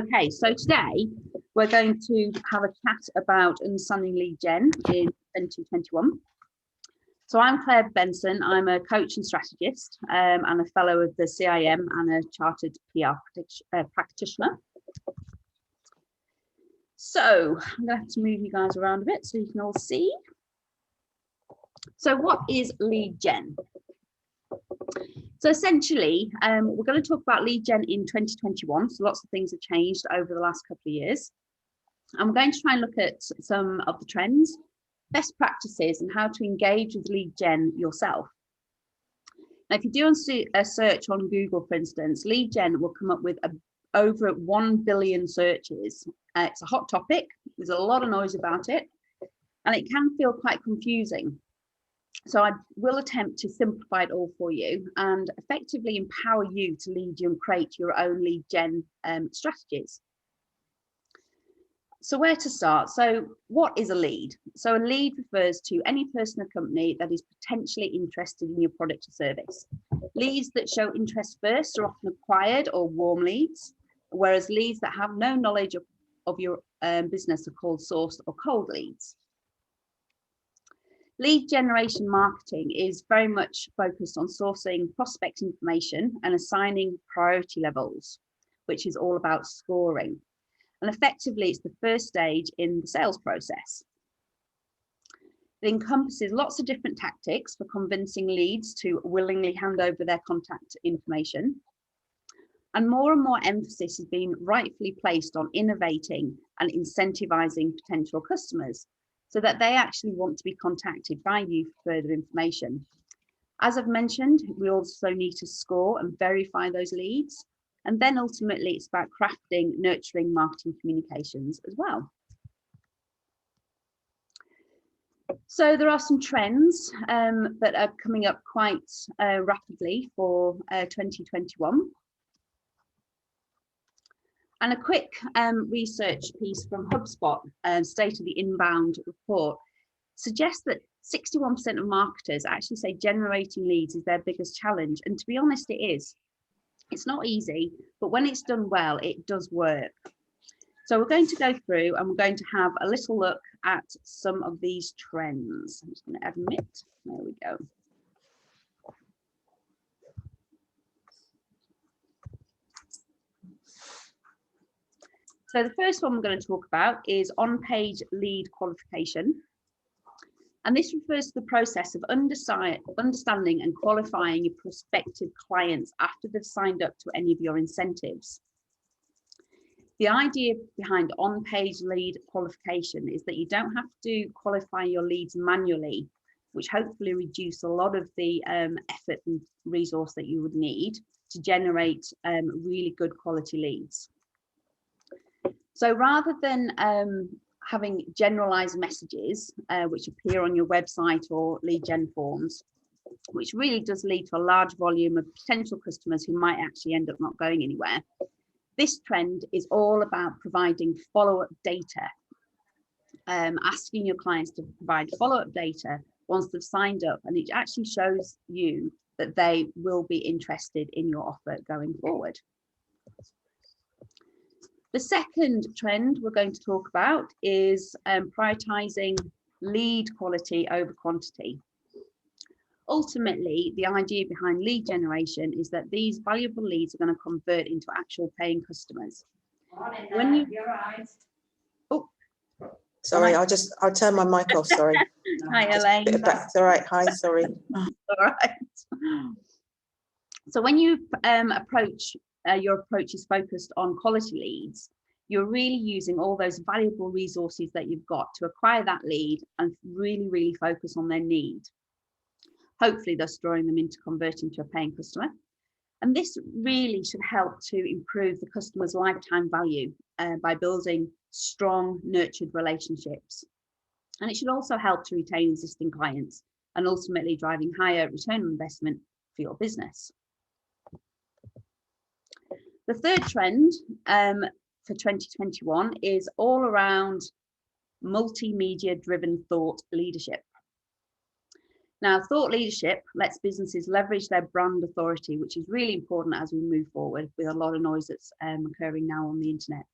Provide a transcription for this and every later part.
Okay, so today we're going to have a chat about understanding lead gen in 2021. So I'm Claire Benson. I'm a coach and strategist and a fellow of the CIM and a chartered PR practitioner. So I'm going to have to move you guys around a bit so you can all see. So what is lead gen? So essentially, we're going to talk about lead gen in 2021. So lots of things have changed over the last couple of years. I'm going to try and look at some of the trends, best practices, and how to engage with lead gen yourself. Now, if you do a search on Google, for instance, lead gen will come up with over 1 billion searches. It's a hot topic. There's a lot of noise about it, and it can feel quite confusing. So I will attempt to simplify it all for you and effectively empower you to lead you and create your own lead gen strategies. So where to start? So what is a lead? So a lead refers to any person or company that is potentially interested in your product or service. Leads that show interest first are often acquired or warm leads, whereas leads that have no knowledge of your business are called sourced or cold leads. Lead generation marketing is very much focused on sourcing prospect information and assigning priority levels, which is all about scoring. And effectively, it's the first stage in the sales process. It encompasses lots of different tactics for convincing leads to willingly hand over their contact information. And more emphasis is being rightfully placed on innovating and incentivizing potential customers, so that they actually want to be contacted by you for further information. As I've mentioned, we also need to score and verify those leads. And then ultimately it's about crafting, nurturing marketing communications as well. So there are some trends that are coming up quite rapidly for 2021. And a quick research piece from HubSpot, State of the Inbound report, suggests that 61% of marketers actually say generating leads is their biggest challenge. And to be honest, it is. It's not easy, but when it's done well, it does work. So we're going to go through and we're going to have a little look at some of these trends. I'm just going to admit, there we go. So the first one we're going to talk about is on-page lead qualification. And this refers to the process of understanding and qualifying your prospective clients after they've signed up to any of your incentives. The idea behind on-page lead qualification is that you don't have to qualify your leads manually, which hopefully reduce a lot of the effort and resource that you would need to generate really good quality leads. So rather than having generalized messages which appear on your website or lead gen forms, which really does lead to a large volume of potential customers who might actually end up not going anywhere, this trend is all about providing follow-up data, asking your clients to provide follow-up data once they've signed up, and it actually shows you that they will be interested in your offer going forward. The second trend we're going to talk about is prioritizing lead quality over quantity. Ultimately, the idea behind lead generation is that these valuable leads are going to convert into actual paying customers. When you, oh, sorry, I'll turn my mic off. Sorry. Hi, Elaine. It's all right. Hi, sorry. All right. So when you your approach is focused on quality leads, you're really using all those valuable resources that you've got to acquire that lead and really focus on their need. Hopefully thus drawing them into converting to a paying customer. And this really should help to improve the customer's lifetime value by building strong, nurtured relationships. And it should also help to retain existing clients and ultimately driving higher return on investment for your business. The third trend for 2021 is all around multimedia driven thought leadership. Now, thought leadership lets businesses leverage their brand authority, which is really important as we move forward with a lot of noise that's occurring now on the internet.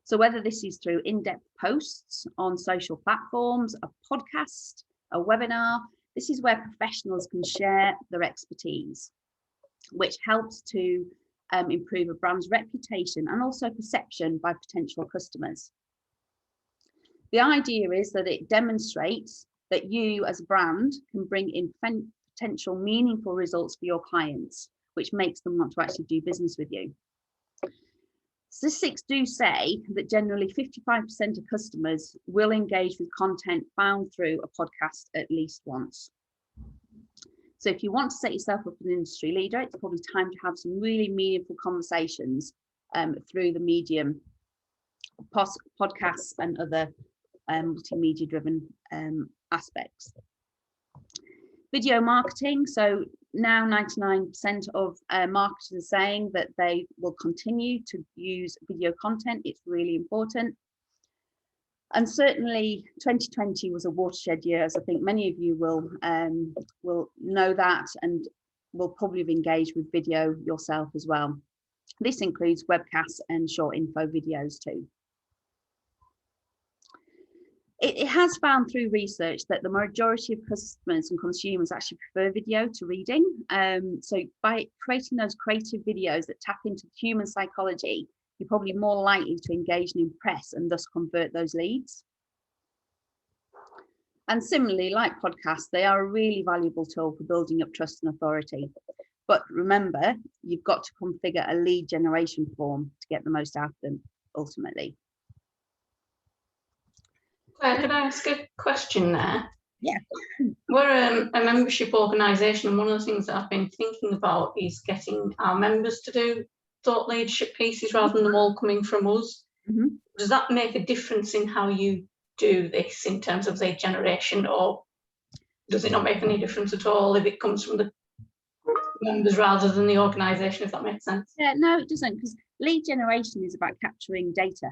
So whether this is through in-depth posts on social platforms, a podcast, a webinar, this is where professionals can share their expertise, which helps to improve a brand's reputation and also perception by potential customers. The idea is that it demonstrates that you as a brand can bring in potential meaningful results for your clients, which makes them want to actually do business with you. Statistics do say that generally 55% of customers will engage with content found through a podcast at least once. So if you want to set yourself up as an industry leader, it's probably time to have some really meaningful conversations through the medium, podcasts and other multimedia driven aspects. Video marketing. So now 99% of marketers are saying that they will continue to use video content. It's really important. And certainly 2020 was a watershed year, as I think many of you will know that, and will probably have engaged with video yourself as well. This includes webcasts and short info videos too. It has found through research that the majority of customers and consumers actually prefer video to reading. So by creating those creative videos that tap into human psychology, you're probably more likely to engage and impress and thus convert those leads. And similarly, like podcasts, they are a really valuable tool for building up trust and authority. But remember, you've got to configure a lead generation form to get the most out of them ultimately. Claire, could I ask a question there? Yeah. We're a membership organisation, and one of the things that I've been thinking about is getting our members to do thought leadership pieces rather than them all coming from us. Mm-hmm. Does that make a difference in how you do this in terms of lead generation, or does it not make any difference at all if it comes from the members rather than the organisation, if that makes sense? Yeah, no, it doesn't, because lead generation is about capturing data.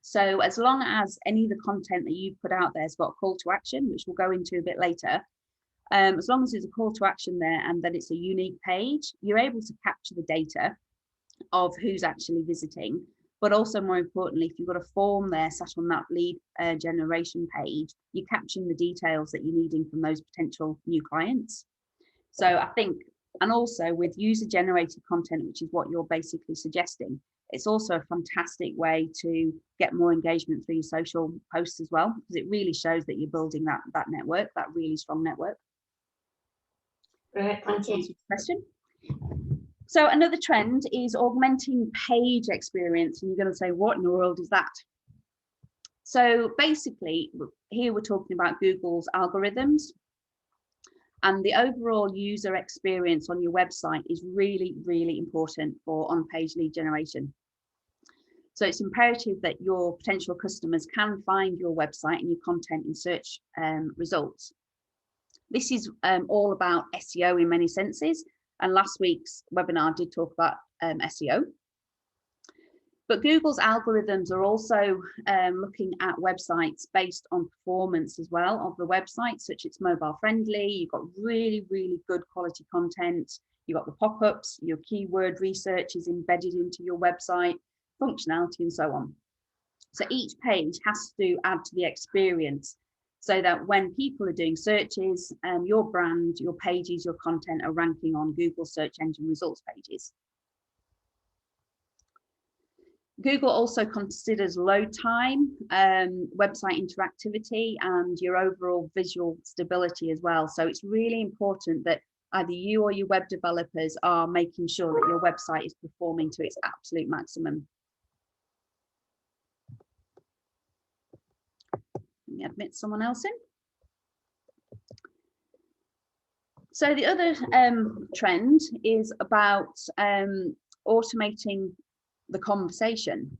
So as long as any of the content that you've put out there has got a call to action, which we'll go into a bit later, as long as there's a call to action there and that it's a unique page, you're able to capture the data of who's actually visiting. But also, more importantly, if you've got a form there sat on that lead generation page, you're capturing the details that you're needing from those potential new clients. So I think, and also with user generated content, which is what you're basically suggesting, it's also a fantastic way to get more engagement through your social posts as well, because it really shows that you're building that network, that really strong network. Great, thank you. Question. So another trend is augmenting page experience, and you're going to say, what in the world is that? So basically, here we're talking about Google's algorithms, and the overall user experience on your website is really, really important for on-page lead generation. So it's imperative that your potential customers can find your website and your content in search results. This is all about SEO in many senses, and last week's webinar did talk about SEO. But Google's algorithms are also looking at websites based on performance as well of the website, such it's mobile friendly, you've got really, really good quality content, you've got the pop-ups, your keyword research is embedded into your website, functionality and so on. So each page has to add to the experience so that when people are doing searches, your brand, your pages, your content are ranking on Google search engine results pages. Google also considers load time, website interactivity, and your overall visual stability as well. So it's really important that either you or your web developers are making sure that your website is performing to its absolute maximum. Let me admit someone else in. So the other trend is about automating the conversation.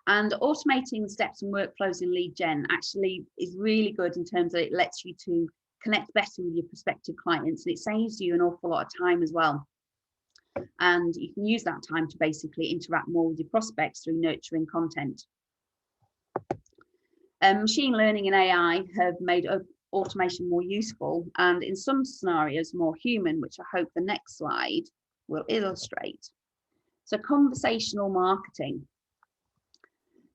And automating steps and workflows in lead gen actually is really good in terms of it lets you to connect better with your prospective clients, and it saves you an awful lot of time as well. And you can use that time to basically interact more with your prospects through nurturing content. Machine learning and AI have made automation more useful and in some scenarios more human, which I hope the next slide will illustrate. So conversational marketing.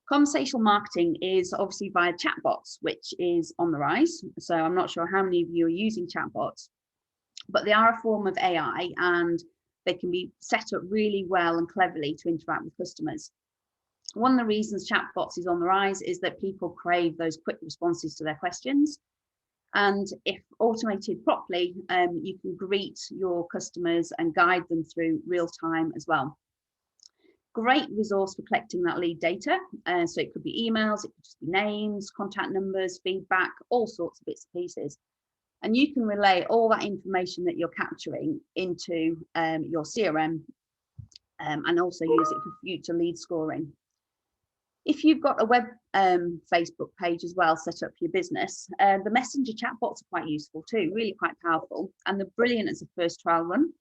Conversational marketing is obviously via chatbots, which is on the rise. So I'm not sure how many of you are using chatbots, but they are a form of AI and they can be set up really well and cleverly to interact with customers. One of the reasons chatbots is on the rise is that people crave those quick responses to their questions. And if automated properly, you can greet your customers and guide them through real time as well. Great resource for collecting that lead data. So it could be emails, it could just be names, contact numbers, feedback, all sorts of bits and pieces. And you can relay all that information that you're capturing into your CRM and also use it for future lead scoring. If you've got a web Facebook page as well set up for your business, the messenger chatbots are quite useful too, really quite powerful. And they're brilliant as a first trial run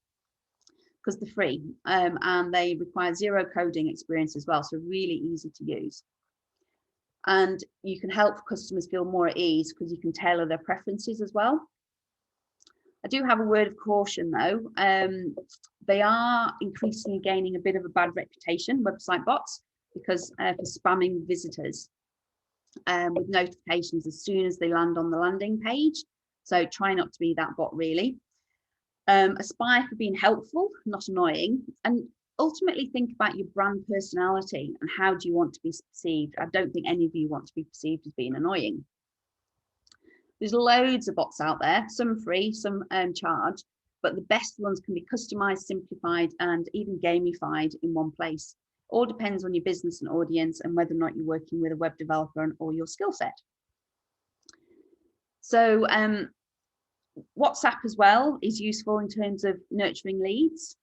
because they're free and they require zero coding experience as well. So really easy to use. And you can help customers feel more at ease because you can tailor their preferences as well. I do have a word of caution though. They are increasingly gaining a bit of a bad reputation, website bots, because for spamming visitors with notifications as soon as they land on the landing page. So try not to be that bot really. Aspire for being helpful, not annoying, and ultimately think about your brand personality and how do you want to be perceived. I don't think any of you want to be perceived as being annoying. There's loads of bots out there, some free, some charged, but the best ones can be customized, simplified, and even gamified in one place. All depends on your business and audience and whether or not you're working with a web developer or your skill set. So WhatsApp as well is useful in terms of nurturing leads.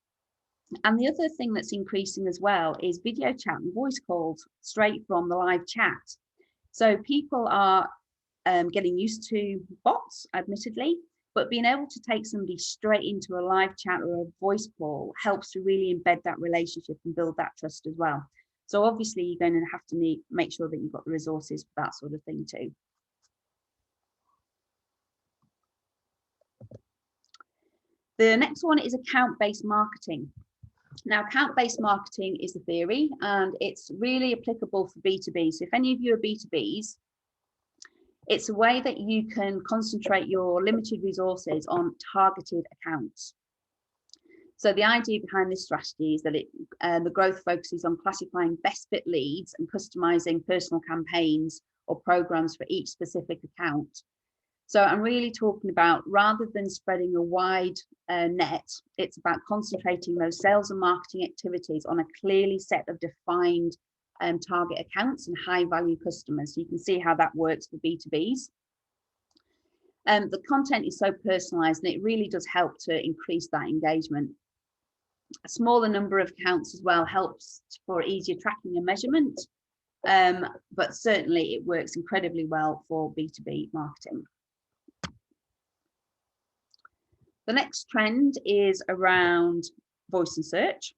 And the other thing that's increasing as well is video chat and voice calls straight from the live chat. So people are getting used to bots, admittedly, but being able to take somebody straight into a live chat or a voice call helps to really embed that relationship and build that trust as well. So obviously you're going to have to make sure that you've got the resources for that sort of thing too. The next one is account-based marketing. Now, account-based marketing is the theory and it's really applicable for B2B. So if any of you are B2Bs, it's a way that you can concentrate your limited resources on targeted accounts. So the idea behind this strategy is that the growth focuses on classifying best fit leads and customizing personal campaigns or programs for each specific account. So I'm really talking about, rather than spreading a wide net, it's about concentrating those sales and marketing activities on a clearly set of defined target accounts and high value customers. So you can see how that works for B2Bs. The content is so personalized and it really does help to increase that engagement. A smaller number of accounts as well helps for easier tracking and measurement, but certainly it works incredibly well for B2B marketing. The next trend is around voice and search.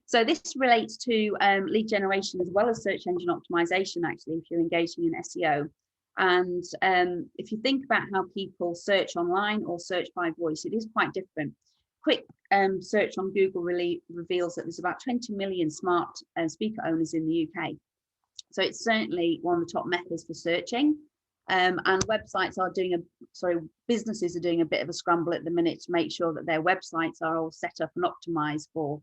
So this relates to lead generation as well as search engine optimization, actually, if you're engaging in SEO. And if you think about how people search online or search by voice, it is quite different. Quick search on Google really reveals that there's about 20 million smart speaker owners in the UK. So it's certainly one of the top methods for searching. And websites are doing businesses are doing a bit of a scramble at the minute to make sure that their websites are all set up and optimized for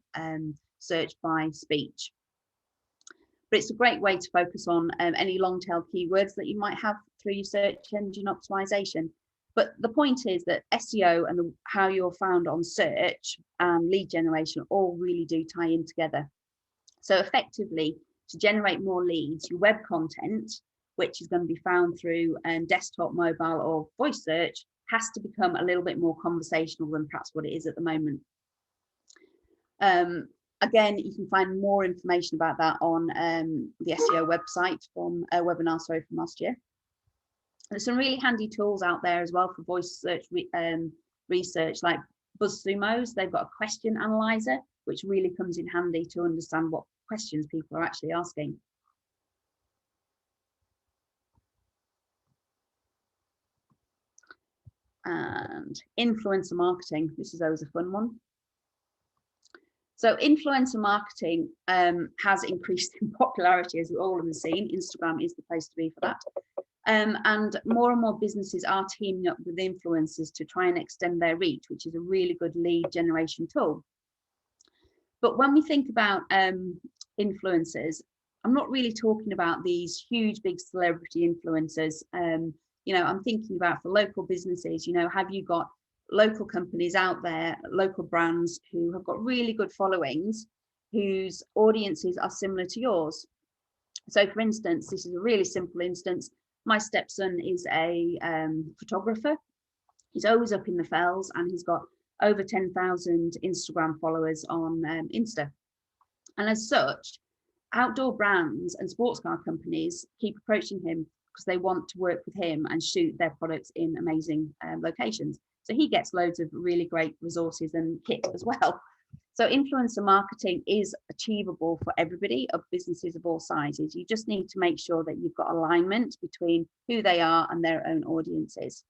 search by speech. But it's a great way to focus on any long tail keywords that you might have through your search engine optimization. But the point is that SEO and how you're found on search and lead generation all really do tie in together. So effectively, to generate more leads, your web content, which is going to be found through desktop, mobile or voice search, has to become a little bit more conversational than perhaps what it is at the moment. Again, you can find more information about that on the SEO website from a webinar, from last year. There's some really handy tools out there as well for voice search research, like BuzzSumo's. They've got a question analyzer, which really comes in handy to understand what questions people are actually asking. And influencer marketing, this is always a fun one. So influencer marketing has increased in popularity, as we all have seen. Instagram is the place to be for that. And more and more businesses are teaming up with influencers to try and extend their reach, which is a really good lead generation tool. But when we think about influencers, I'm not really talking about these huge, big celebrity influencers. You know, I'm thinking about for local businesses, you know, have you got local companies out there, local brands who have got really good followings, whose audiences are similar to yours? So for instance, this is a really simple instance. My stepson is a photographer. He's always up in the fells, and he's got over 10,000 Instagram followers on Insta. And as such, outdoor brands and sports car companies keep approaching him because they want to work with him and shoot their products in amazing locations. So he gets loads of really great resources and kit as well. So influencer marketing is achievable for everybody, of businesses of all sizes. You just need to make sure that you've got alignment between who they are and their own audiences.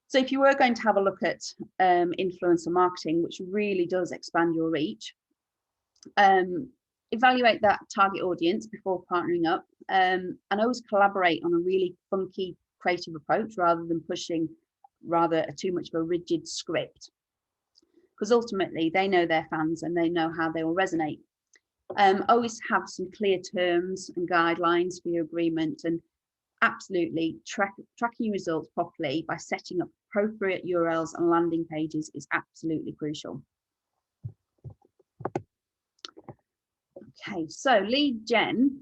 So if you were going to have a look at influencer marketing, which really does expand your reach, evaluate that target audience before partnering up, and always collaborate on a really funky, creative approach rather than pushing too much of a rigid script. Because ultimately they know their fans and they know how they will resonate. Always have some clear terms and guidelines for your agreement, and absolutely tracking your results properly by setting up appropriate URLs and landing pages is absolutely crucial. Okay, so lead gen,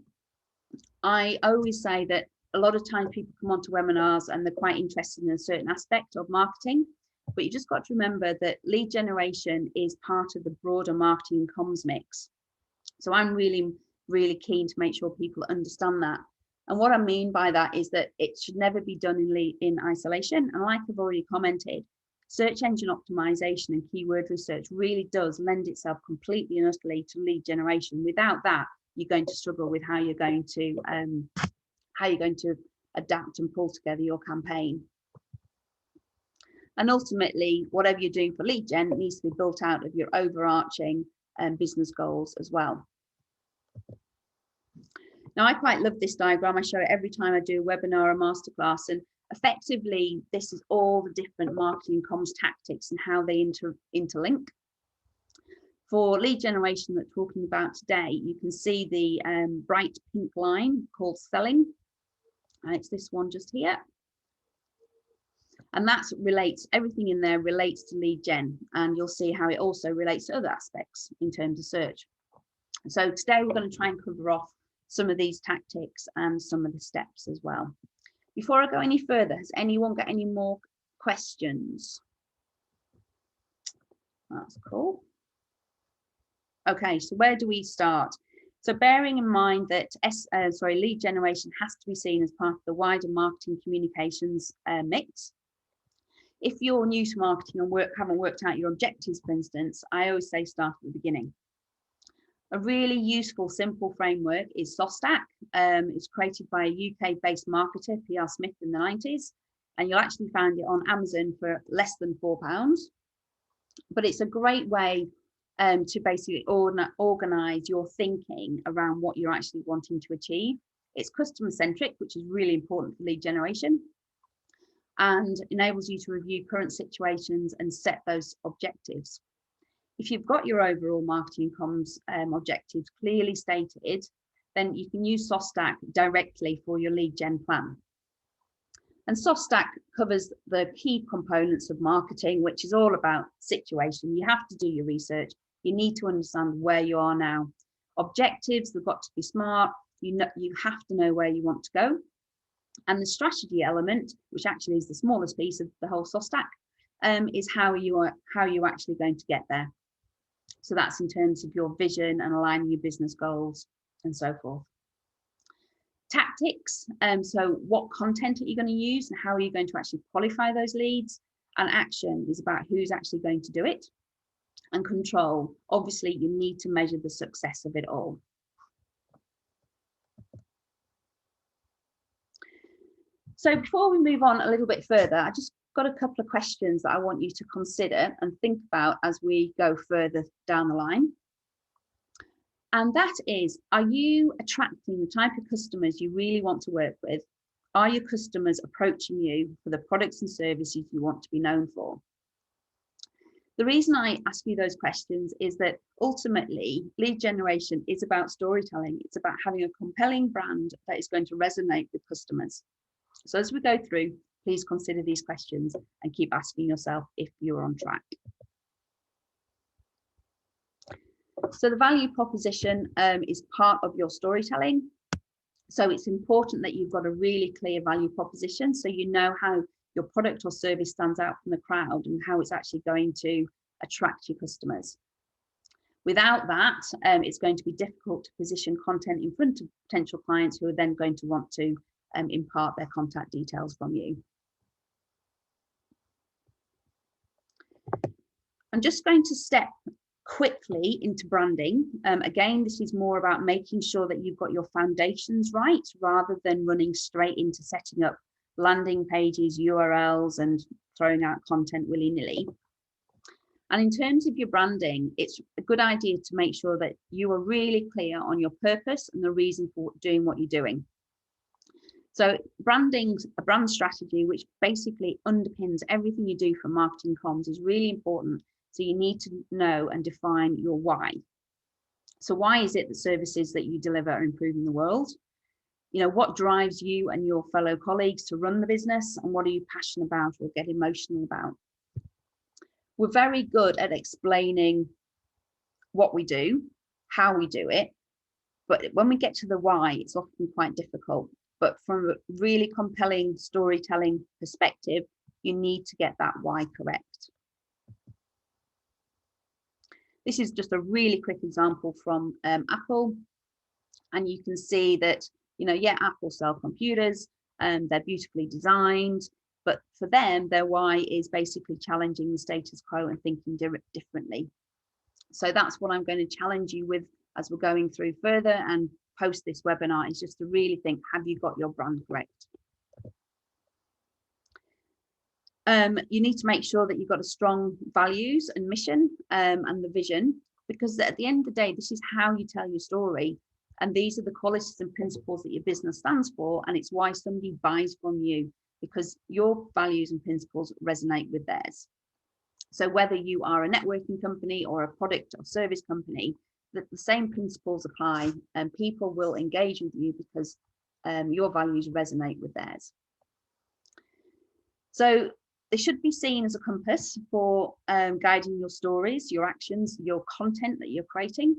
I always say that a lot of times people come onto webinars and they're quite interested in a certain aspect of marketing, but you just got to remember that lead generation is part of the broader marketing and comms mix. So I'm really, really keen to make sure people understand that. And what I mean by that is that it should never be done in isolation. And like I've already commented, search engine optimization and keyword research really does lend itself completely and utterly to lead generation. Without that, you're going to struggle with how you're going to adapt and pull together your campaign. And ultimately, whatever you're doing for lead gen needs to be built out of your overarching business goals as well. Now, I quite love this diagram. I show it every time I do a webinar or masterclass, and effectively, this is all the different marketing comms tactics and how they interlink. For lead generation that we're talking about today, you can see the bright pink line called selling. It's this one just here. And that relates, everything in there relates to lead gen, and you'll see how it also relates to other aspects in terms of search. So today we're going to try and cover off some of these tactics and some of the steps as well. Before I go any further, has anyone got any more questions? That's cool. Okay, so where do we start? So bearing in mind that lead generation has to be seen as part of the wider marketing communications mix. If you're new to marketing and haven't worked out your objectives, for instance, I always say start at the beginning. A really useful, simple framework is SOSTAC. It's created by a UK-based marketer, PR Smith, in the 90s, and you'll actually find it on Amazon for less than £4. But it's a great way to basically organize your thinking around what you're actually wanting to achieve. It's customer-centric, which is really important for lead generation, and enables you to review current situations and set those objectives. If you've got your overall marketing comms objectives clearly stated, then you can use SOSTAC directly for your lead gen plan. And SOSTAC covers the key components of marketing, which is all about situation. You have to do your research. You need to understand where you are now. Objectives, they've got to be smart. You have to know where you want to go. And the strategy element, which actually is the smallest piece of the whole SOSTAC, is how you're actually going to get there. So that's in terms of your vision and aligning your business goals and so forth. Tactics, so what content are you going to use and how are you going to actually qualify those leads? And action is about who's actually going to do it. And control, obviously you need to measure the success of it all. So So before we move on a little bit further, I just got a couple of questions that I want you to consider and think about as we go further down the line. And that is, are you attracting the type of customers you really want to work with? Are your customers approaching you for the products and services you want to be known for? The reason I ask you those questions is that ultimately lead generation is about storytelling. It's about having a compelling brand that is going to resonate with customers. So as we go through, please consider these questions and keep asking yourself if you're on track. So the value proposition is part of your storytelling. So it's important that you've got a really clear value proposition, so you know how your product or service stands out from the crowd and how it's actually going to attract your customers. Without that, it's going to be difficult to position content in front of potential clients who are then going to want to impart their contact details from you. I'm just going to step quickly into branding. Again, this is more about making sure that you've got your foundations right, rather than running straight into setting up landing pages, URLs, and throwing out content willy-nilly. And in terms of your branding, it's a good idea to make sure that you are really clear on your purpose and the reason for doing what you're doing. So branding's a brand strategy, which basically underpins everything you do for marketing comms, is really important. So you need to know and define your why. So why is it the services that you deliver are improving the world? You know, what drives you and your fellow colleagues to run the business, and what are you passionate about or get emotional about? We're very good at explaining what we do, how we do it, but when we get to the why, it's often quite difficult. But from a really compelling storytelling perspective, you need to get that why correct. This is just a really quick example from Apple. And you can see that, you know, yeah, Apple sell computers and they're beautifully designed, but for them, their why is basically challenging the status quo and thinking differently. So that's what I'm going to challenge you with as we're going through further and post this webinar, is just to really think, have you got your brand correct? You need to make sure that you've got a strong values and mission and the vision, because at the end of the day, this is how you tell your story. And these are the qualities and principles that your business stands for. And it's why somebody buys from you, because your values and principles resonate with theirs. So whether you are a networking company or a product or service company, the same principles apply, and people will engage with you because your values resonate with theirs. So they should be seen as a compass for guiding your stories, your actions, your content that you're creating.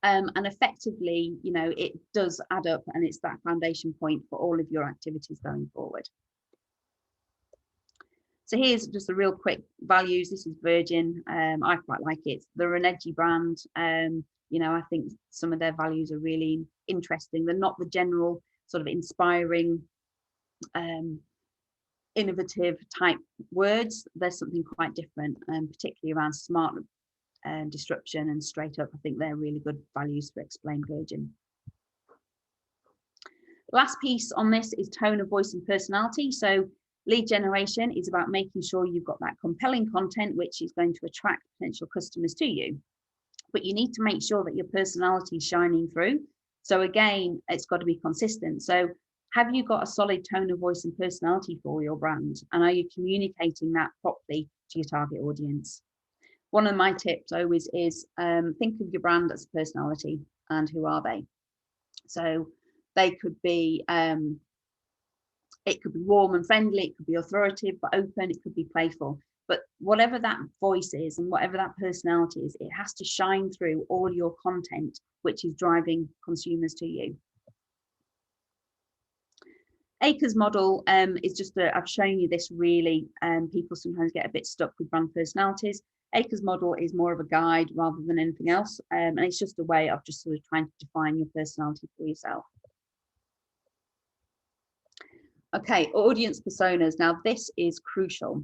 And effectively, you know, it does add up, and it's that foundation point for all of your activities going forward. So here's just a real quick values. This is Virgin. I quite like it. They're an edgy brand. You know, I think some of their values are really interesting. They're not the general sort of inspiring, innovative type words. There's something quite different, particularly around smart disruption and straight up. I think they're really good values to explain Virgin. Last piece on this is tone of voice and personality. So lead generation is about making sure you've got that compelling content which is going to attract potential customers to you, but you need to make sure that your personality is shining through. So again, it's got to be consistent. So have you got a solid tone of voice and personality for your brand, and are you communicating that properly to your target audience? One of my tips always is think of your brand as a personality, and who are they? So they could be it could be warm and friendly, it could be authoritative but open, it could be playful. But whatever that voice is and whatever that personality is, it has to shine through all your content, which is driving consumers to you. Acres model is just I've shown you this really, people sometimes get a bit stuck with brand personalities. Acres model is more of a guide rather than anything else. And it's just a way of just sort of trying to define your personality for yourself. Okay, audience personas. Now this is crucial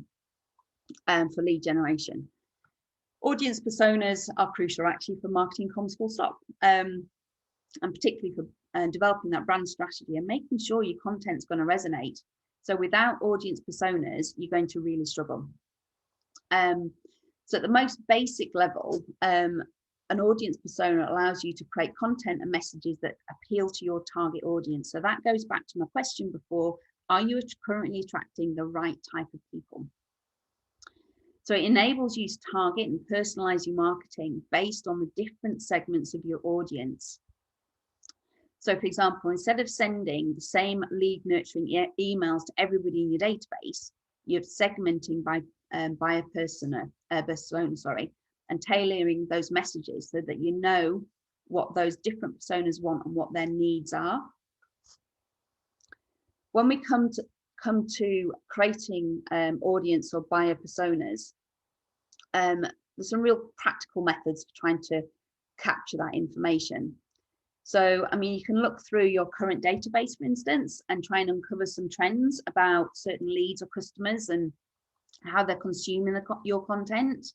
for lead generation. Audience personas are crucial actually for marketing comms full stop, and particularly for developing that brand strategy and making sure your content's going to resonate. So without audience personas, you're going to really struggle. So at the most basic level, an audience persona allows you to create content and messages that appeal to your target audience. So that goes back to my question before, are you currently attracting the right type of people? So it enables you to target and personalize your marketing based on the different segments of your audience. So for example, instead of sending the same lead nurturing emails to everybody in your database, you're segmenting by a persona, and tailoring those messages so that you know what those different personas want and what their needs are. When we come to creating audience or buyer personas, there's some real practical methods for trying to capture that information. So, I mean, you can look through your current database, for instance, and try and uncover some trends about certain leads or customers and how they're consuming your content,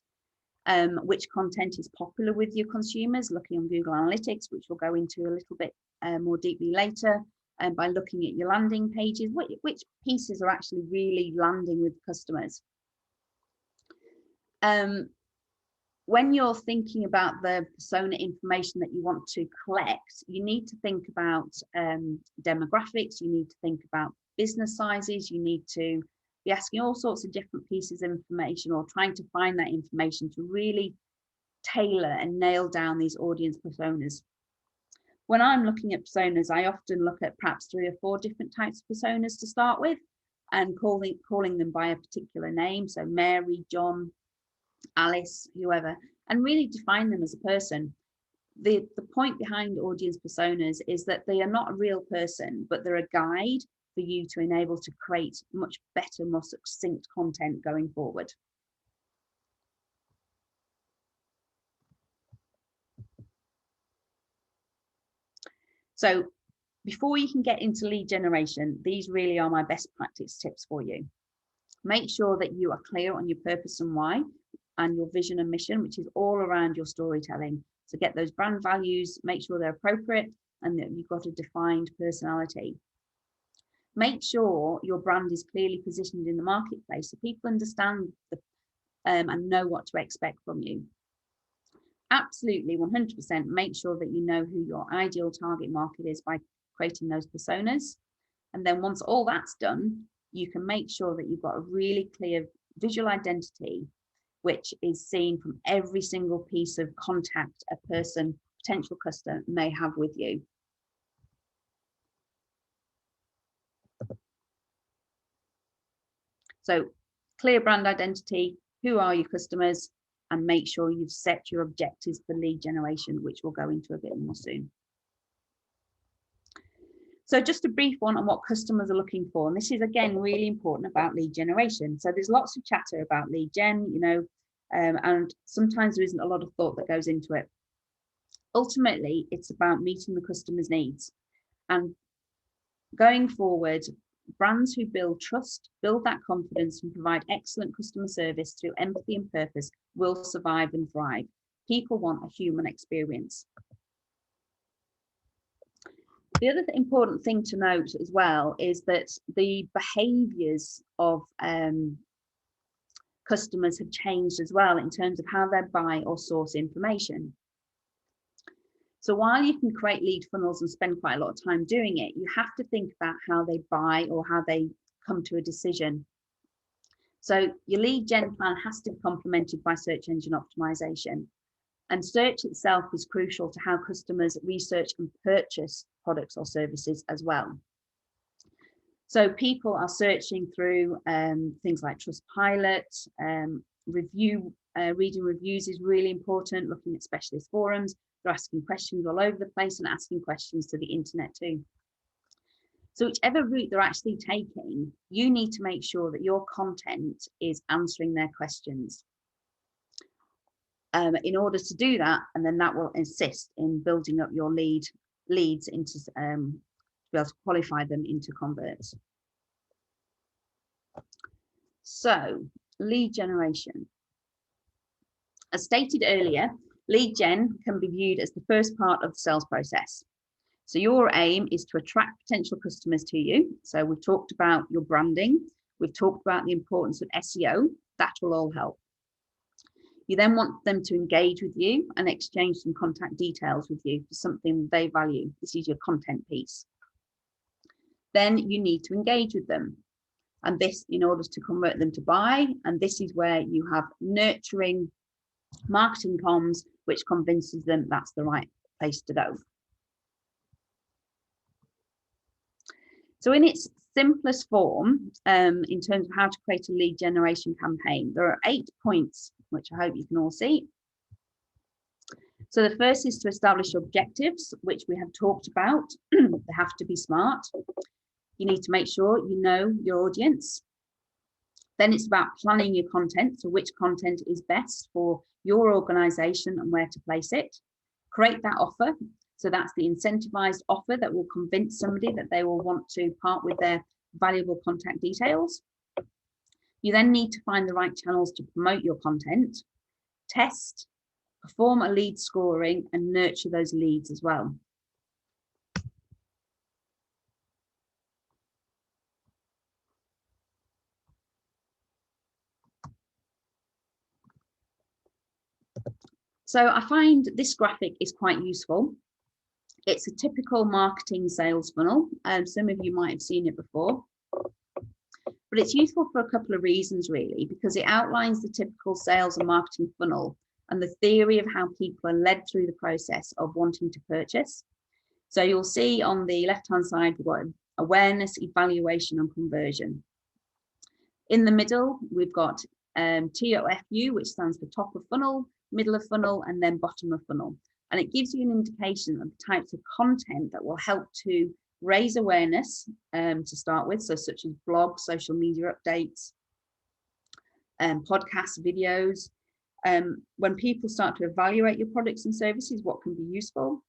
which content is popular with your consumers, looking on Google Analytics, which we'll go into a little bit more deeply later, and by looking at your landing pages, which pieces are actually really landing with customers. When you're thinking about the persona information that you want to collect, you need to think about demographics, you need to think about business sizes, you need to be asking all sorts of different pieces of information or trying to find that information to really tailor and nail down these audience personas. When I'm looking at personas, I often look at perhaps 3 or 4 different types of personas to start with and calling them by a particular name. So Mary, John, Alice, whoever, and really define them as a person. The point behind audience personas is that they are not a real person, but they're a guide for you to enable to create much better, more succinct content going forward. So before you can get into lead generation, these really are my best practice tips for you. Make sure that you are clear on your purpose and why, and your vision and mission, which is all around your storytelling. So get those brand values, make sure they're appropriate, and that you've got a defined personality. Make sure your brand is clearly positioned in the marketplace so people understand and know what to expect from you. Absolutely 100% make sure that you know who your ideal target market is by creating those personas. And then once all that's done, you can make sure that you've got a really clear visual identity, which is seen from every single piece of contact a person, potential customer, may have with you. So clear brand identity, who are your customers, and make sure you've set your objectives for lead generation, which we'll go into a bit more soon. So just a brief one on what customers are looking for. And this is, again, really important about lead generation. So there's lots of chatter about lead gen, you know, and sometimes there isn't a lot of thought that goes into it. Ultimately, it's about meeting the customer's needs. And going forward, brands who build trust, build that confidence, and provide excellent customer service through empathy and purpose will survive and thrive. People want a human experience. The other important thing to note as well is that the behaviours of customers have changed as well in terms of how they buy or source information. So while you can create lead funnels and spend quite a lot of time doing it, you have to think about how they buy or how they come to a decision. So your lead gen plan has to be complemented by search engine optimization. And search itself is crucial to how customers research and purchase products or services as well. So people are searching through things like Trustpilot, reading reviews is really important, looking at specialist forums. They're asking questions all over the place and asking questions to the internet too. So whichever route they're actually taking, you need to make sure that your content is answering their questions. In order to do that, and then that will assist in building up your leads into to be able to qualify them into converts. So lead generation. As stated earlier, lead gen can be viewed as the first part of the sales process. So your aim is to attract potential customers to you. So we've talked about your branding. We've talked about the importance of SEO. That will all help. You then want them to engage with you and exchange some contact details with you for something they value. This is your content piece. Then you need to engage with them. And this in order to convert them to buy. And this is where you have nurturing marketing comms, which convinces them that's the right place to go. So in its simplest form, in terms of how to create a lead generation campaign, there are 8 points, which I hope you can all see. So the first is to establish objectives, which we have talked about. They have to be SMART. You need to make sure you know your audience. Then it's about planning your content. So which content is best for your organization and where to place it. Create that offer. So that's the incentivized offer that will convince somebody that they will want to part with their valuable contact details. You then need to find the right channels to promote your content, test, perform a lead scoring, and nurture those leads as well. So I find this graphic is quite useful. It's a typical marketing sales funnel, and some of you might have seen it before. But it's useful for a couple of reasons, really, because it outlines the typical sales and marketing funnel and the theory of how people are led through the process of wanting to purchase. So you'll see on the left-hand side, we've got awareness, evaluation, and conversion. In the middle, we've got TOFU, which stands for top of funnel, middle of funnel, and then bottom of funnel. And it gives you an indication of the types of content that will help to raise awareness to start with, so such as blogs, social media updates, podcasts, videos. When people start to evaluate your products and services, what can be useful.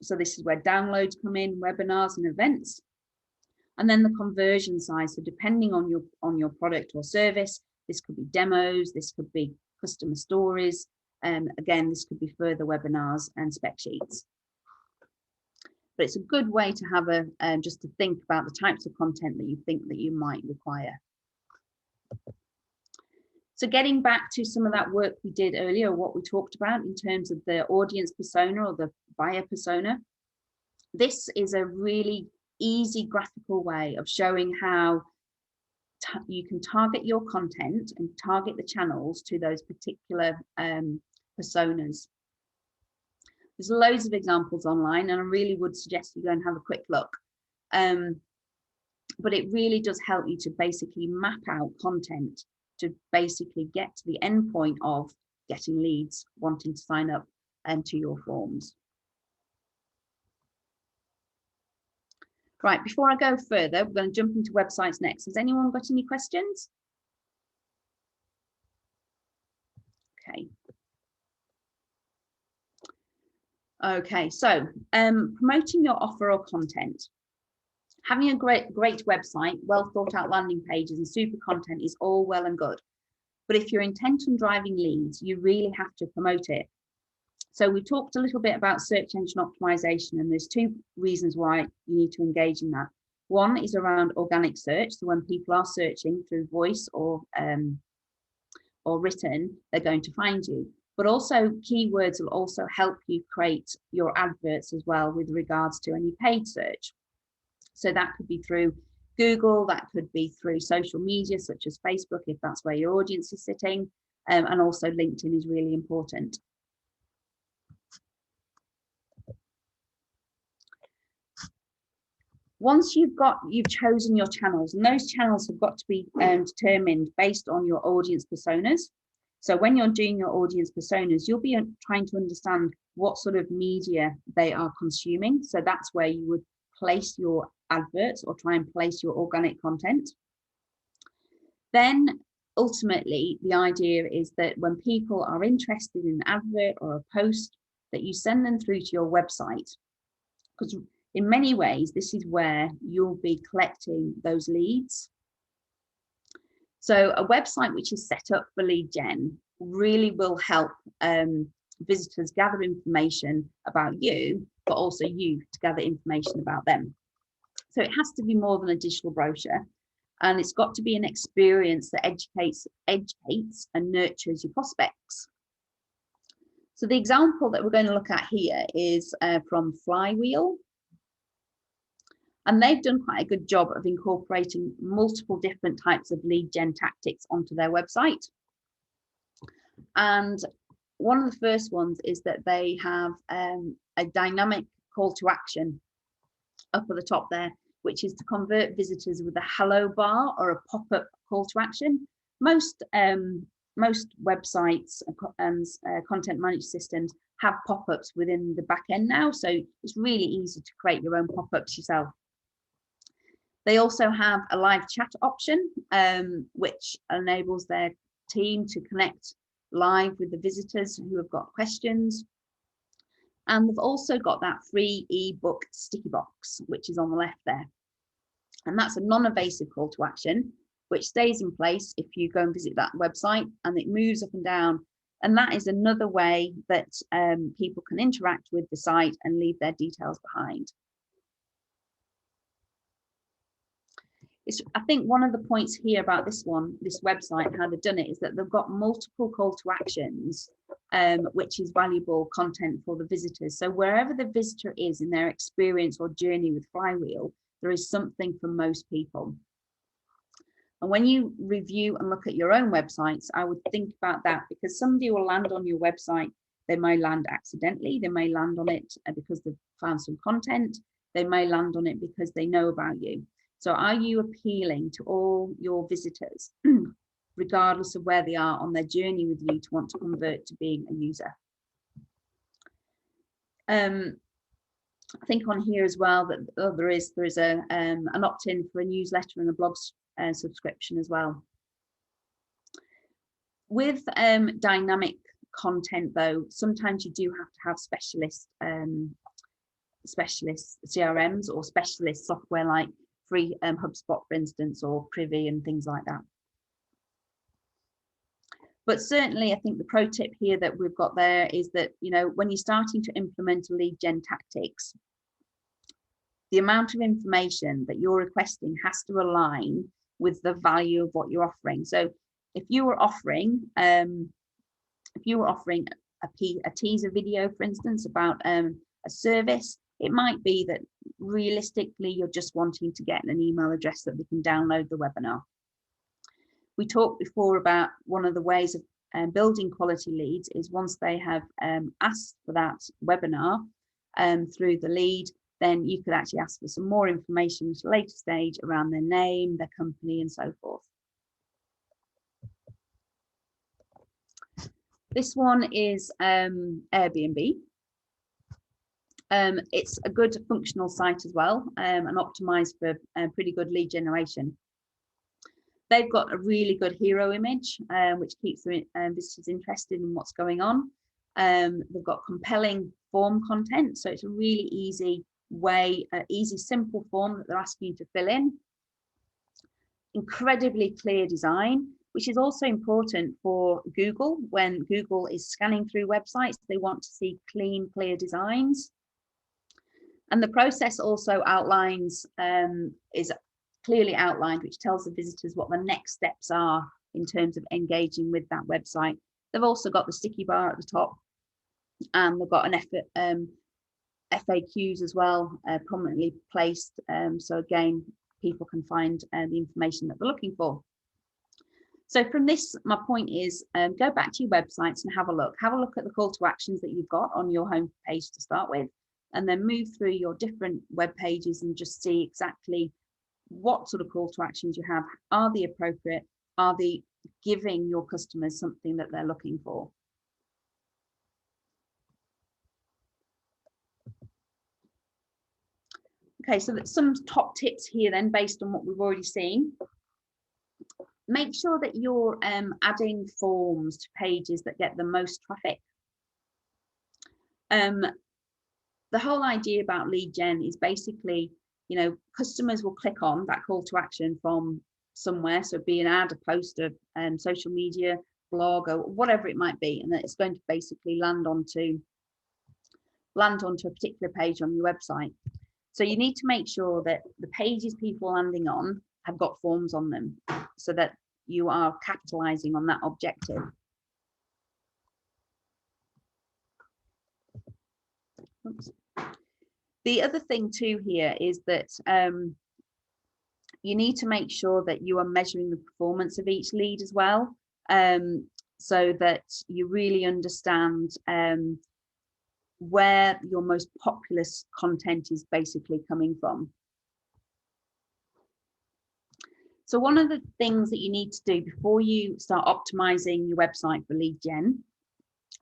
So this is where downloads come in, webinars and events. And then the conversion side. So depending on your product or service, this could be demos, this could be customer stories. Again, this could be further webinars and spec sheets. But it's a good way to have just to think about the types of content that you think that you might require. So getting back to some of that work we did earlier, what we talked about in terms of the audience persona or the buyer persona, this is a really easy graphical way of showing how you can target your content and target the channels to those particular personas. There's loads of examples online, and I really would suggest you go and have a quick look. But it really does help you to basically map out content to basically get to the end point of getting leads wanting to sign up to your forms. Right, before I go further, we're going to jump into websites next. Has anyone got any questions? Okay. Okay, so promoting your offer or content. Having a great website, well thought out landing pages and super content is all well and good. But if you're intent on driving leads, you really have to promote it. So we talked a little bit about search engine optimization, and there's 2 reasons why you need to engage in that. One is around organic search. So when people are searching through voice or written, they're going to find you. But also keywords will also help you create your adverts as well with regards to any paid search. So that could be through Google, that could be through social media such as Facebook, if that's where your audience is sitting, and also LinkedIn is really important. Once you've chosen your channels, and those channels have got to be determined based on your audience personas. So when you're doing your audience personas, you'll be trying to understand what sort of media they are consuming. So that's where you would place your adverts or try and place your organic content. Then ultimately, the idea is that when people are interested in an advert or a post, that you send them through to your website, because in many ways, this is where you'll be collecting those leads. So a website which is set up for lead gen really will help visitors gather information about you, but also you to gather information about them. So it has to be more than a digital brochure, and it's got to be an experience that educates and nurtures your prospects. So the example that we're going to look at here is from Flywheel. And they've done quite a good job of incorporating multiple different types of lead gen tactics onto their website. And one of the first ones is that they have a dynamic call to action up at the top there, which is to convert visitors with a hello bar or a pop-up call to action. Most websites and content management systems have pop-ups within the back end now, so it's really easy to create your own pop-ups yourself. They also have a live chat option, which enables their team to connect live with the visitors who have got questions. And they've also got that free ebook sticky box, which is on the left there. And that's a non-invasive call to action, which stays in place if you go and visit that website, and it moves up and down. And that is another way that people can interact with the site and leave their details behind. I think one of the points here about this website, how they've done it, is that they've got multiple call to actions, which is valuable content for the visitors. So wherever the visitor is in their experience or journey with Flywheel, there is something for most people. And when you review and look at your own websites, I would think about that, because somebody will land on your website. They may land accidentally, they may land on it because they've found some content, they may land on it because they know about you. So are you appealing to all your visitors, regardless of where they are on their journey with you, to want to convert to being a user? I think on here as well that there is an opt-in for a newsletter and a blog subscription as well. With dynamic content, though, sometimes you do have to have specialist CRMs or specialist software like free HubSpot, for instance, or Privy and things like that. But certainly, I think the pro tip here that we've got there is that, you know, when you're starting to implement lead gen tactics, the amount of information that you're requesting has to align with the value of what you're offering. So if you were offering a teaser video, for instance, about a service, it might be that realistically you're just wanting to get an email address that they can download the webinar. We talked before about one of the ways of building quality leads is once they have asked for that webinar through the lead, then you could actually ask for some more information at a later stage around their name, their company, and so forth. This one is Airbnb. It's a good functional site as well, and optimized for pretty good lead generation. They've got a really good hero image, which keeps visitors interested in what's going on. They've got compelling form content, so it's a really easy way, simple form that they're asking you to fill in. Incredibly clear design, which is also important for Google. When Google is scanning through websites, they want to see clean, clear designs. And the process also outlines, is clearly outlined, which tells the visitors what the next steps are in terms of engaging with that website. They've also got the sticky bar at the top, and they've got an FAQs as well, prominently placed. So again, people can find the information that they're looking for. So from this, my point is, go back to your websites and have a look. Have a look at the call to actions that you've got on your home page to start with, and then move through your different web pages and just see exactly what sort of call to actions you have. Are they appropriate? Are they giving your customers something that they're looking for? Okay, so that's some top tips here then, based on what we've already seen. Make sure that you're adding forms to pages that get the most traffic. The whole idea about lead gen is basically, you know, customers will click on that call to action from somewhere. So be an ad, a post, of social media. blog or whatever it might be, and that it's going to basically land onto a particular page on your website. So you need to make sure that the pages people are landing on have got forms on them, so that you are capitalizing on that objective. Oops. The other thing too here is that you need to make sure that you are measuring the performance of each lead as well, so that you really understand where your most populous content is basically coming from. So one of the things that you need to do before you start optimizing your website for lead gen,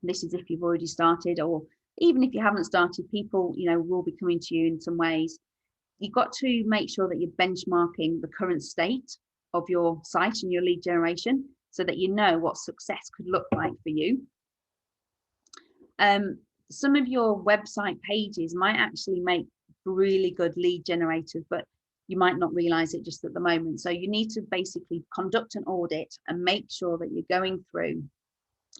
this is if you've already started, or even if you haven't started, people, you know, will be coming to you in some ways. You've got to make sure that you're benchmarking the current state of your site and your lead generation, so that you know what success could look like for you. Some of your website pages might actually make really good lead generators, but you might not realize it just at the moment. So you need to basically conduct an audit and make sure that you're going through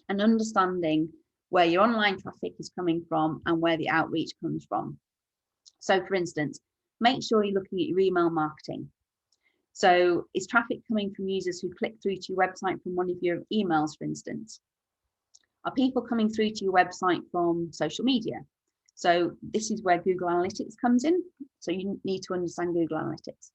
and understanding where your online traffic is coming from and where the outreach comes from. So for instance, make sure you're looking at your email marketing. So is traffic coming from users who click through to your website from one of your emails, for instance? Are people coming through to your website from social media? So this is where Google Analytics comes in. So you need to understand Google Analytics.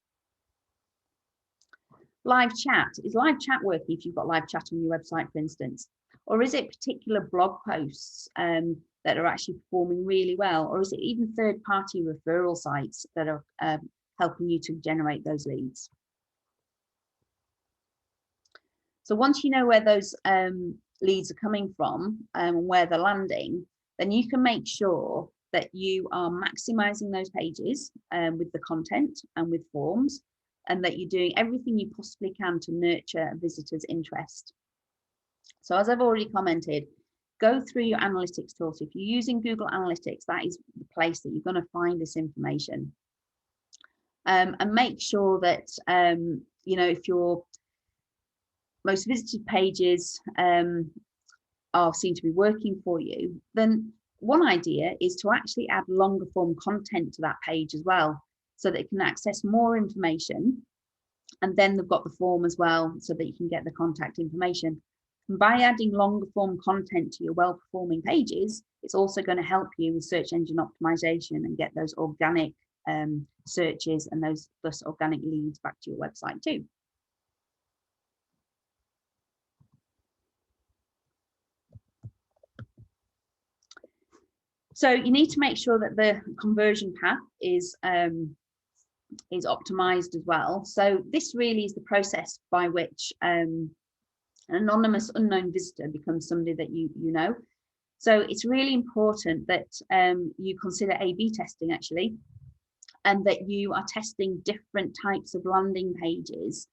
Live chat. Is live chat working if you've got live chat on your website, for instance? Or is it particular blog posts that are actually performing really well? Or is it even third-party referral sites that are helping you to generate those leads? So once you know where those leads are coming from and where they're landing, then you can make sure that you are maximizing those pages with the content and with forms, and that you're doing everything you possibly can to nurture a visitor's interest. So as I've already commented, go through your analytics tools. If you're using Google Analytics, that is the place that you're going to find this information. And make sure that, you know, if your most visited pages seem to be working for you, then one idea is to actually add longer form content to that page as well, so that it can access more information. And then they've got the form as well, so that you can get the contact information. And by adding longer form content to your well-performing pages, it's also going to help you with search engine optimization and get those organic searches and those organic leads back to your website too. So you need to make sure that the conversion path is optimized as well. So this really is the process by which an anonymous unknown visitor becomes somebody that you know. So it's really important that you consider A/B testing actually, and that you are testing different types of landing pages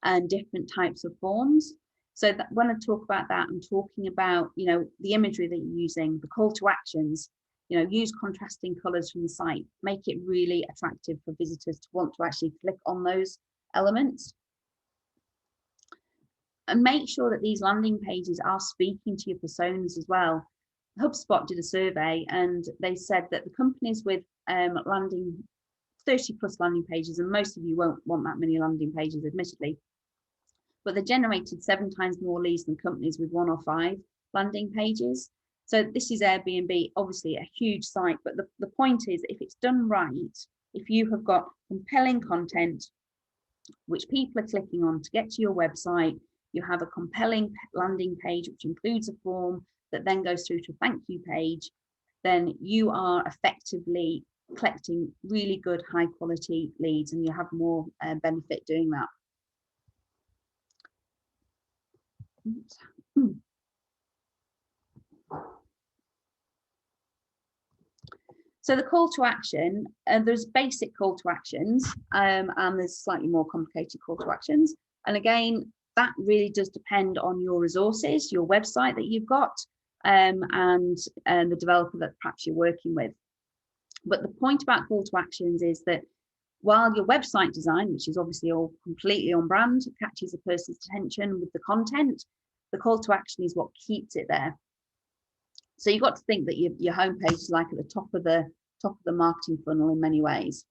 and different types of forms. So that when I talk about that, I'm talking about, you know, the imagery that you're using, the call to actions. You know, use contrasting colors from the site, make it really attractive for visitors to want to actually click on those elements. And make sure that these landing pages are speaking to your personas as well. HubSpot did a survey and they said that the companies with 30 plus landing pages, and most of you won't want that many landing pages admittedly, but they generated 7 times more leads than companies with 1 or 5 landing pages. So this is Airbnb, obviously a huge site, but the point is, if it's done right, if you have got compelling content, which people are clicking on to get to your website, you have a compelling landing page, which includes a form that then goes through to a thank you page, then you are effectively collecting really good high quality leads, and you have more benefit doing that. So the call to action, there's basic call to actions and there's slightly more complicated call to actions. And again, that really does depend on your resources, your website that you've got, and the developer that perhaps you're working with. But the point about call to actions is that while your website design, which is obviously all completely on brand, catches a person's attention with the content, the call to action is what keeps it there. So you've got to think that your homepage is like at the top of the marketing funnel in many ways.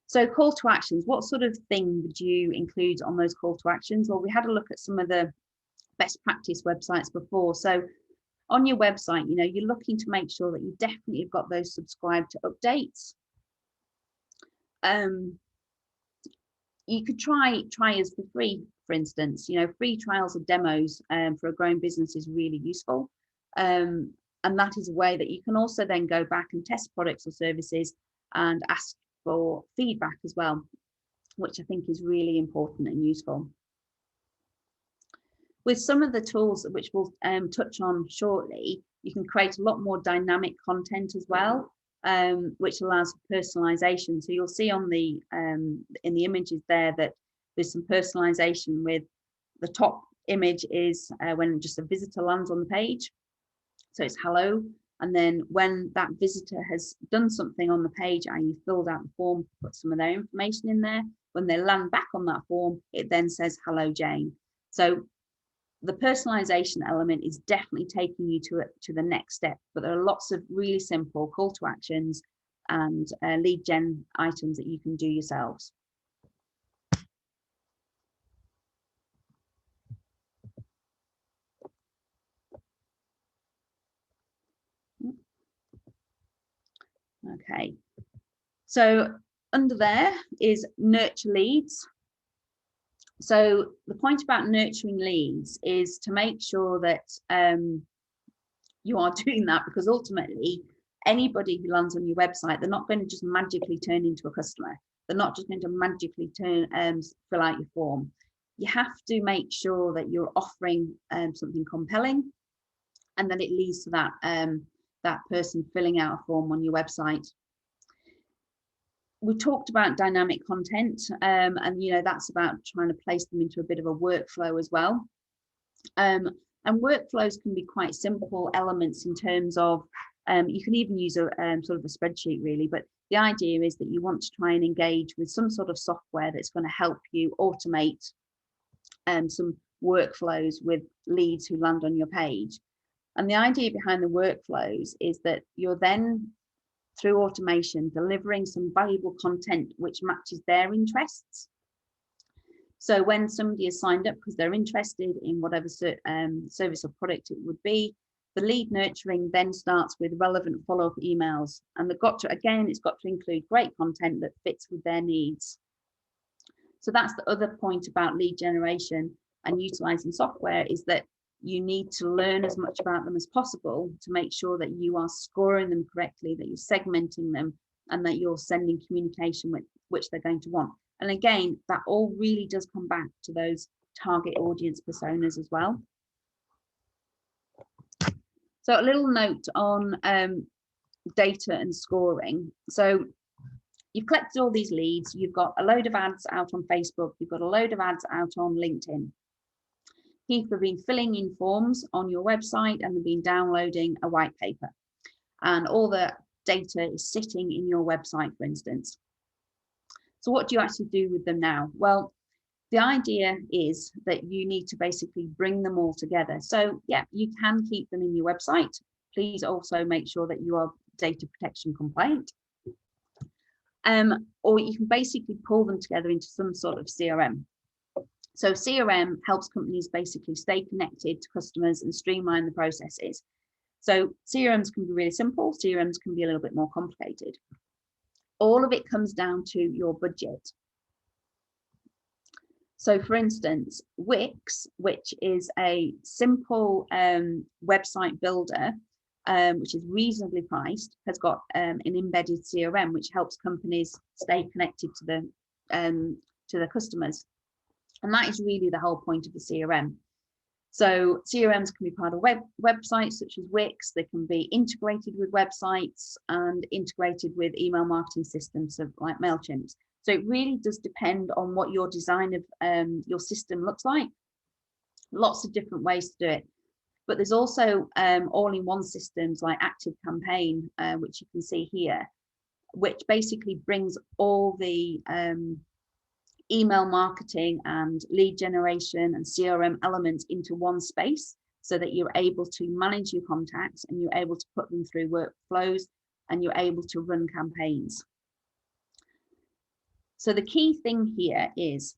So call to actions, what sort of thing would you include on those call to actions? Well, we had a look at some of the best practice websites before. So on your website, you know, you're looking to make sure that you definitely have got those subscribe to updates. You could try us for free, for instance. You know, free trials of demos for a growing business is really useful. And that is a way that you can also then go back and test products or services and ask for feedback as well, which I think is really important and useful. With some of the tools which we'll touch on shortly, you can create a lot more dynamic content as well, which allows personalization. So you'll see on the in the images there that there's some personalization. With the top image is when just a visitor lands on the page, so it's hello, and then when that visitor has done something on the page, i.e. filled out the form, put some of their information in there, when they land back on that form, it then says hello Jane. So the personalization element is definitely taking you to the next step, but there are lots of really simple call to actions and lead gen items that you can do yourselves. Okay, so under there is nurture leads. So the point about nurturing leads is to make sure that you are doing that, because ultimately anybody who lands on your website, they're not going to just magically turn into a customer. They're not just going to magically fill out your form. You have to make sure that you're offering something compelling, and then it leads to that that person filling out a form on your website. We talked about dynamic content, and you know, that's about trying to place them into a bit of a workflow as well. And workflows can be quite simple elements in terms of you can even use a sort of a spreadsheet really, but the idea is that you want to try and engage with some sort of software that's going to help you automate some workflows with leads who land on your page. And the idea behind the workflows is that you're then, through automation, delivering some valuable content which matches their interests. So when somebody is signed up because they're interested in whatever service or product it would be, the lead nurturing then starts with relevant follow-up emails. And it's got to include great content that fits with their needs. So that's the other point about lead generation and utilizing software, is that you need to learn as much about them as possible to make sure that you are scoring them correctly, that you're segmenting them, and that you're sending communication which they're going to want. And again, that all really does come back to those target audience personas as well. So a little note on data and scoring. So you've collected all these leads, you've got a load of ads out on Facebook, you've got a load of ads out on LinkedIn. People have been filling in forms on your website and they've been downloading a white paper, and all the data is sitting in your website, for instance. So what do you actually do with them now? Well, the idea is that you need to basically bring them all together. So yeah, you can keep them in your website. Please also make sure that you are data protection compliant. Or you can basically pull them together into some sort of CRM. So CRM helps companies basically stay connected to customers and streamline the processes. So CRMs can be really simple, CRMs can be a little bit more complicated. All of it comes down to your budget. So for instance, Wix, which is a simple website builder, which is reasonably priced, has got an embedded CRM, which helps companies stay connected to the customers. And that is really the whole point of the CRM. So CRMs can be part of websites such as Wix. They can be integrated with websites and integrated with email marketing systems like MailChimp. So it really does depend on what your design of your system looks like. Lots of different ways to do it. But there's also all-in-one systems like ActiveCampaign, which you can see here, which basically brings all the email marketing and lead generation and CRM elements into one space, so that you're able to manage your contacts and you're able to put them through workflows and you're able to run campaigns. So the key thing here is,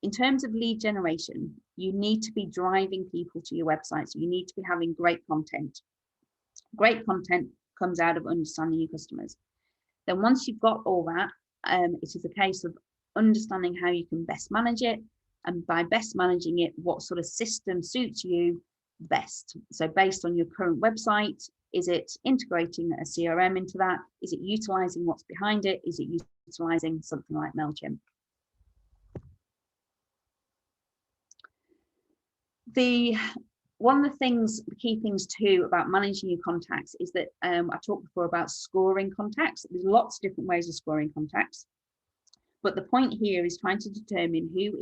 in terms of lead generation, you need to be driving people to your website. So you need to be having great content. Great content comes out of understanding your customers. Then once you've got all that, it is a case of understanding how you can best manage it. And by best managing it, what sort of system suits you best. So based on your current website, is it integrating a CRM into that? Is it utilizing what's behind it? Is it utilizing something like MailChimp? One of the key things too about managing your contacts is that I talked before about scoring contacts. There's lots of different ways of scoring contacts, but the point here is trying to determine who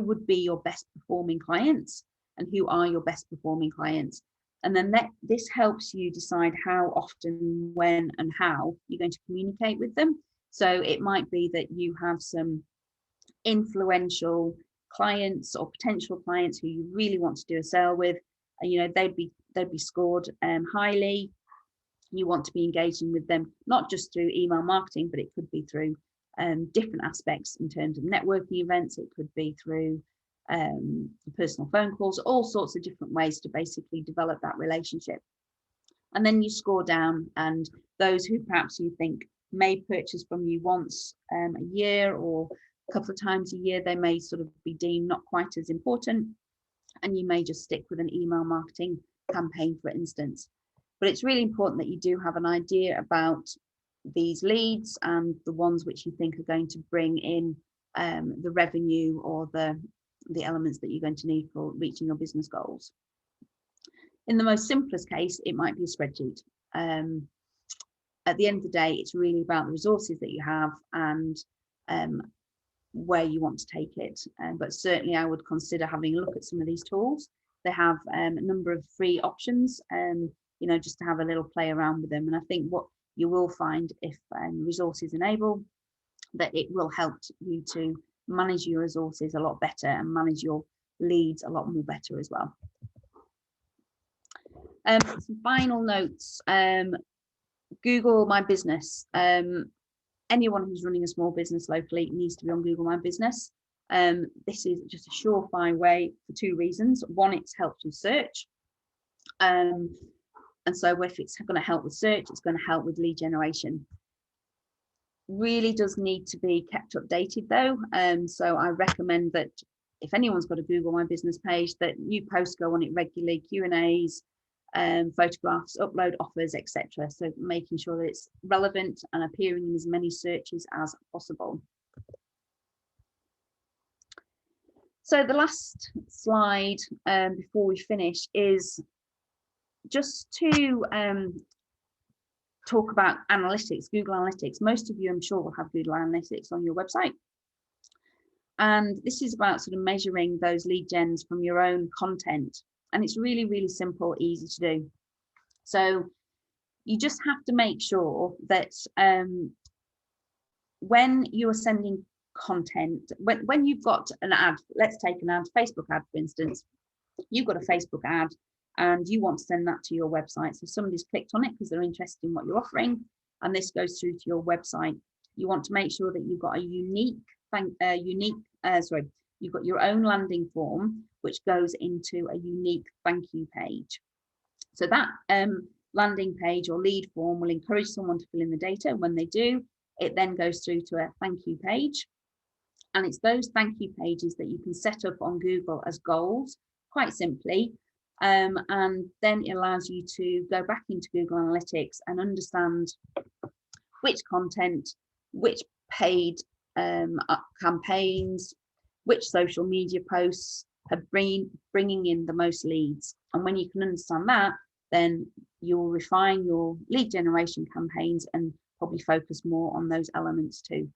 would be your best performing clients and who are your best performing clients. And then this helps you decide how often, when, and how you're going to communicate with them. So it might be that you have some influential clients or potential clients who you really want to do a sale with, and you know they'd be scored highly. You want to be engaging with them not just through email marketing, but it could be through different aspects in terms of networking events. It could be through personal phone calls, all sorts of different ways to basically develop that relationship. And then you score down, and those who perhaps you think may purchase from you once a year or a couple of times a year, they may sort of be deemed not quite as important, and you may just stick with an email marketing campaign, for instance. But it's really important that you do have an idea about these leads and the ones which you think are going to bring in the revenue or the elements that you're going to need for reaching your business goals. In the most simplest case, it might be a spreadsheet. At the end of the day, it's really about the resources that you have and where you want to take it. But certainly I would consider having a look at some of these tools. They have a number of free options, just to have a little play around with them. And I think what you will find, if resources enable, that it will help you to manage your resources a lot better and manage your leads a lot more better as well. Some final notes. Google My Business. Anyone who's running a small business locally needs to be on Google My Business. This is just a surefire way for two reasons. One, it's helped with search. And so if it's going to help with search, it's going to help with lead generation. Really does need to be kept updated though. So I recommend that if anyone's got a Google My Business page, that new posts go on it regularly, Q&As, photographs, upload offers, etc. So making sure that it's relevant and appearing in as many searches as possible. So the last slide before we finish is just to talk about analytics, Google Analytics. Most of you, I'm sure, will have Google Analytics on your website. And this is about sort of measuring those lead gens from your own content. And it's really, really simple, easy to do. So you just have to make sure that when you are sending content, when you've got an ad, let's take an ad, Facebook ad, for instance, you've got a Facebook ad and you want to send that to your website. So somebody's clicked on it because they're interested in what you're offering, and this goes through to your website. You want to make sure that you've got a you've got your own landing form, which goes into a unique thank you page. So that landing page or lead form will encourage someone to fill in the data. When they do, it then goes through to a thank you page. And it's those thank you pages that you can set up on Google as goals, quite simply. And then it allows you to go back into Google Analytics and understand which content, which paid campaigns, which social media posts are bringing in the most leads. And when you can understand that, then you'll refine your lead generation campaigns and probably focus more on those elements too.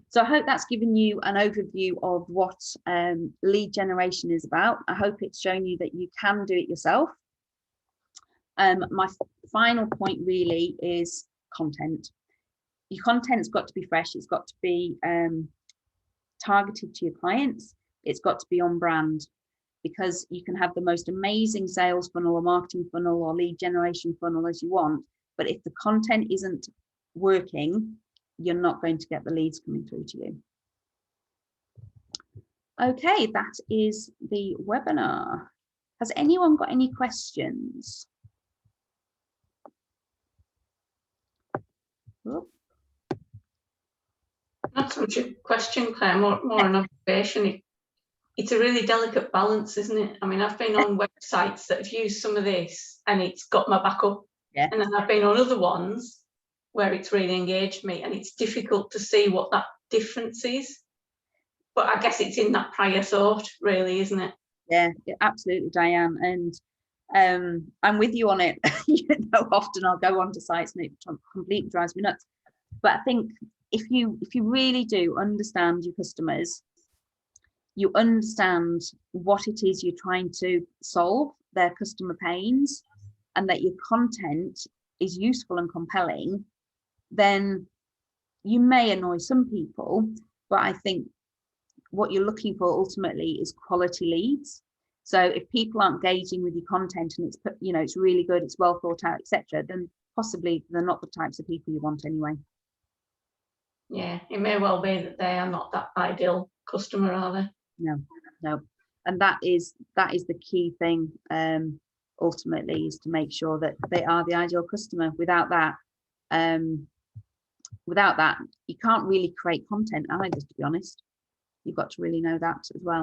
So I hope that's given you an overview of what lead generation is about. I hope it's shown you that you can do it yourself. My final point really is content. your content's got to be fresh. It's got to be targeted to your clients. It's got to be on brand, because you can have the most amazing sales funnel or marketing funnel or lead generation funnel as you want, but if the content isn't working, you're not going to get the leads coming through to you. Okay, that is the webinar. Has anyone got any questions? Oh. Not so much a question, Claire, more an observation. It's a really delicate balance, isn't it? I mean, I've been on websites that have used some of this and it's got my back up. Yeah. And then I've been on other ones where it's really engaged me, and it's difficult to see what that difference is. But I guess it's in that prior thought, really, isn't it? Yeah, absolutely, Diane. And I'm with you on it. You know, often I'll go onto sites and it completely drives me nuts. But I think if you really do understand your customers, you understand what it is you're trying to solve, their customer pains, and that your content is useful and compelling, then you may annoy some people, but I think what you're looking for ultimately is quality leads. So if people aren't engaging with your content and it's, you know, it's really good, it's well thought out, etc., then possibly they're not the types of people you want anyway. Yeah, it may well be that they are not that ideal customer, are they? No, and that is the key thing. Ultimately, is to make sure that they are the ideal customer. Without that, you can't really create content either. To be honest, you've got to really know that as well.